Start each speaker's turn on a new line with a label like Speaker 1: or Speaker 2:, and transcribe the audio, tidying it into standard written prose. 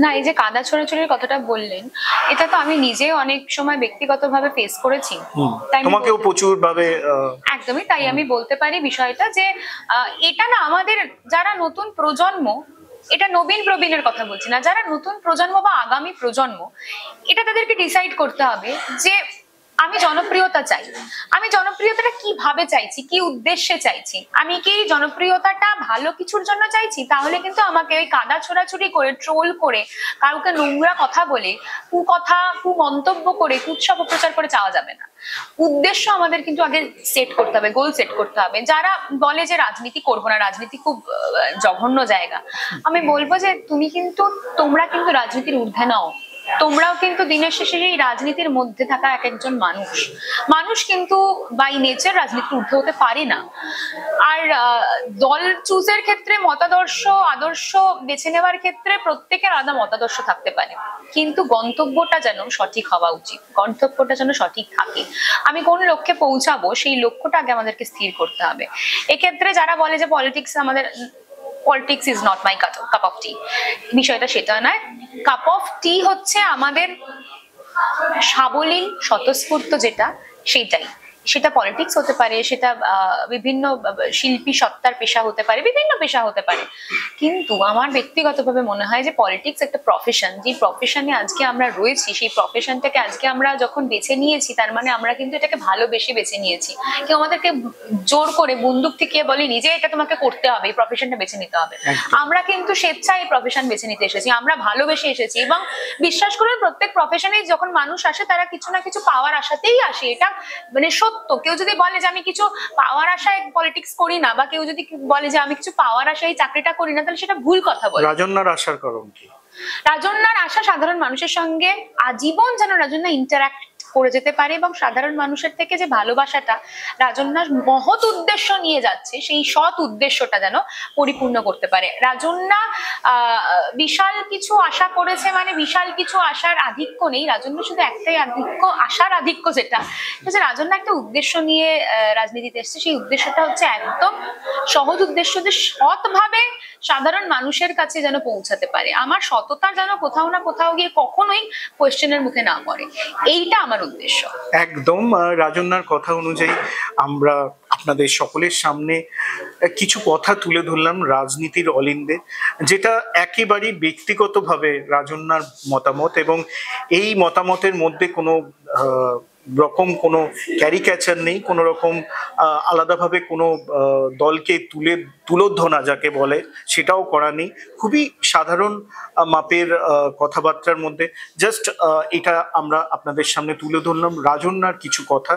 Speaker 1: না, এই যে কাদা ছোড়াছুড়ির কথাটা বললেন, এটা তো আমি নিজে অনেক সময় ব্যক্তিগতভাবে ফেস করেছি। তাই
Speaker 2: তোমাকেও প্রচুর ভাবে
Speaker 1: একদমই তাই আমি বলতে পারি বিষয়টা যে এটা না আমাদের যারা নতুন প্রজন্ম, এটা নবীন প্রবীণের কথা বলছি না, যারা নতুন প্রজন্ম বা আগামী প্রজন্ম, এটা তাদেরকে ডিসাইড করতে হবে যে আমি জনপ্রিয়তা চাই। আমি জনপ্রিয়তাটা কিভাবে চাইছি, কি উদ্দেশ্যে চাইছি। আমি কি জনপ্রিয়তাটা ভালো কিছুর জন্য চাইছি, তাহলে কিন্তু আমাকে ওই কাদা ছোড়াছুড়ি করে, ট্রোল করে, কাউকে নোংরা কথা বলে, কুকথা কুমন্তব্য করে, কুৎসা প্রচার করে চাওয়া যাবে না। উদ্দেশ্য আমাদের কিন্তু আগে সেট করতে হবে, গোল সেট করতে হবে। যারা বলে যে রাজনীতি করবো না, রাজনীতি খুব জঘন্য জায়গা, আমি বলবো যে তোমরা কিন্তু রাজনীতির ঊর্ধ্বে নাও। তোমরাও কিন্তু দিনের শেষে এই রাজনীতির মধ্যে থাকা এক একজন মানুষ। মানুষ কিন্তু বাই নেচার রাজনীতির ঊর্ধ্বে হতে পারে না। আর দল চুজের ক্ষেত্রে মতাদর্শ, আদর্শ বেছে নেওয়ার ক্ষেত্রে প্রত্যেকের আলাদা মতাদর্শ থাকতে পারে, কিন্তু গন্তব্যটা যেন সঠিক হওয়া উচিত, গন্তব্যটা যেন সঠিক থাকে। আমি কোন লক্ষ্যে পৌঁছাবো সেই লক্ষ্যটা আগে আমাদেরকে স্থির করতে হবে। এক্ষেত্রে যারা বলে যে politics is not my cup of tea, বিষয়টা সেটা নয়। কাপ অফ টি হচ্ছে আমাদের সাবলীল স্বতঃস্ফূর্ত যেটা, সেটাই। সেটা পলিটিক্স হতে পারে, সেটা বিভিন্ন শিল্পী সত্তার পেশা হতে পারে, বিভিন্ন পেশা হতে পারে। কিন্তু আমার ব্যক্তিগতভাবে মনে হয় যে পলিটিক্স একটা প্রফেশন, যে প্রফেশনে আজকে আমরা রয়েছি, সেই প্রফেশনটাকে আজকে আমরা যখন বেছে নিয়েছি, তার মানে আমরা কিন্তু এটাকে ভালোবেসে বেছে নিয়েছি। কেউ আমাদেরকে জোর করে বন্দুক থেকে বলেনি যে এটা তোমাকে করতে হবে, এই প্রফেশনটা বেছে নিতে হবে। আমরা কিন্তু স্বেচ্ছায় এই প্রফেশন বেছে নিতে এসেছি, আমরা ভালোবেসে এসেছি। এবং বিশ্বাস করবেন, প্রত্যেক প্রফেশনে যখন মানুষ আসে, তারা কিছু না কিছু পাওয়ার আশাতেই আসে। এটা মানে সত্য। কেউ যদি বলে যে আমি কিছু পাওয়ার আশায় পলিটিক্স করি না, বা কেউ যদি বলে যে আমি কিছু পাওয়ার আশায় এই চাকরিটা করি না, তাহলে সেটা ভুল কথা বলে।
Speaker 2: রাজন্যার আশার কারণ কি?
Speaker 1: রাজন্যার আশা সাধারণ মানুষের সঙ্গে আজীবন যেন রাজন্যা ইন্টারাক্ট করে যেতে পারে, এবং সাধারণ মানুষের থেকে যে ভালোবাসাটা রাজন্যার মহৎ উদ্দেশ্য নিয়ে যাচ্ছে, সেই সৎ উদ্দেশ্যটা যেন পরিপূর্ণ করতে পারে। রাজন্যা বিশাল কিছু আশা করেছে, মানে বিশাল কিছু আশার আধিক্য নেই। রাজন্যা শুধু একটাই আধিক্য, আশার আধিক্য, যেটা যে রাজন্যা একটা উদ্দেশ্য নিয়ে রাজনীতিতে এসছে। সেই উদ্দেশ্যটা হচ্ছে একদম সহজ উদ্দেশ্য, যে সৎভাবে সাধারণ মানুষের কাছে যেন পৌঁছাতে পারে। আমার সততা যেন কোথাও না কোথাও গিয়ে কখনোই কোয়েশ্চেনের মুখে না পড়ে, এইটা আমার উদ্দেশ্য।
Speaker 2: একদম রাজন্যার কথা অনুযায়ী আমরা আপনাদের সকলের সামনে কিছু কথা তুলে ধরলাম রাজনীতির অলিন্দে, যেটা একেবারেই ব্যক্তিগতভাবে রাজন্যার মতামত, এবং এই মতামতের মধ্যে কোনো রকম কোনো ক্যারিক্যাচার নেই, কোনো রকম আলাদাভাবে কোনো দলকে তুলোধনা যাকে বলে সেটাও করা নেই। খুবই সাধারণ মাপের কথাবার্তার মধ্যে জাস্ট এটা আমরা আপনাদের সামনে তুলে ধরলাম রাজন্যার কিছু কথা।